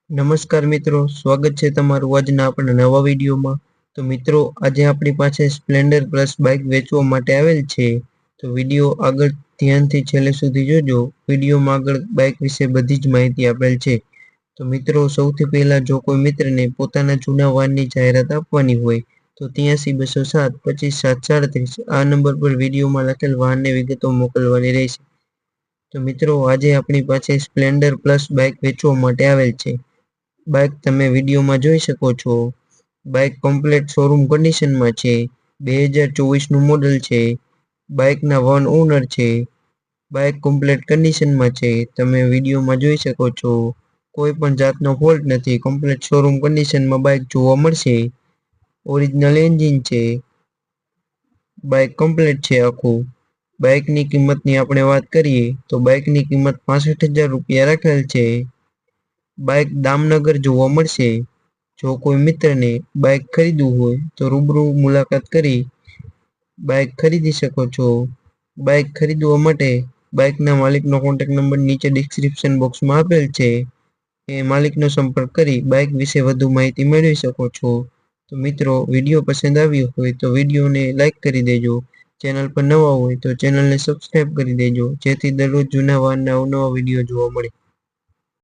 નમસ્કાર મિત્રો, સ્વાગત છે તમારું આજના આપણા નવા વિડીયોમાં। તો મિત્રો, આજે આપણી પાસે સ્પ્લેન્ડર પ્લસ બાઇક વેચવા માટે આવેલ છે। તો વિડીયો આગળ ધ્યાનથી છેલ્લે સુધી જોજો। વિડીયોમાં આગળ બાઇક વિશે બધી જ માહિતી આપેલ છે। તો મિત્રો, સૌથી પહેલા જો કોઈ મિત્રને પોતાના જૂના વાહનની જાહેરાત આપવાની હોય તો 83 207 25 737 આ નંબર પર વિડીયોમાં લખેલ વાહનની વિગતો મોકલવાની રહેશે। તો મિત્રો, આજે આપણી પાસે સ્પ્લેન્ડર પ્લસ બાઇક વેચવા માટે આવેલ છે। બાઇક તમે વિડીયોમાં જોઈ શકો છો। બાઇક કમ્પ્લીટ શોરૂમ કન્ડિશનમાં છે। 2024નું મોડલ છે। બાઇકના વન ઓનર છે। બાઇક કમ્પ્લીટ કન્ડિશનમાં છે, તમે વિડીયોમાં જોઈ શકો છો। કોઈ પણ જાતનો ફોલ્ટ નથી, કમ્પ્લીટ શોરૂમ કન્ડિશનમાં બાઇક જોવા મળશે। ઓરિજિનલ એન્જિન છે। બાઇક કમ્પ્લીટ છે આખું। બાઇકની કિંમતની આપણે વાત કરીએ તો બાઇકની કિંમત 65,000 રૂપિયા રાખેલ છે। બાઇક દામનગર જોવા મળશે। જો કોઈ મિત્રને બાઇક ખરીદવું હોય તો રૂબરૂ મુલાકાત કરી બાઇક ખરીદી શકો છો। બાઇક ખરીદવા માટે બાઇકના માલિકનો કોન્ટેક્ટ નંબર નીચે ડિસ્ક્રિપ્શન બોક્સમાં આપેલ છે। એ માલિકનો સંપર્ક કરી બાઇક વિશે વધુ માહિતી મેળવી શકો છો। તો મિત્રો, વિડીયો પસંદ આવ્યો હોય તો વિડીયોને લાઈક કરી દેજો। ચેનલ પર નવા હોય તો ચેનલને સબસ્ક્રાઇબ કરી દેજો, જેથી દરરોજ જૂના વાહનના અવનવા વિડીયો જોવા મળે।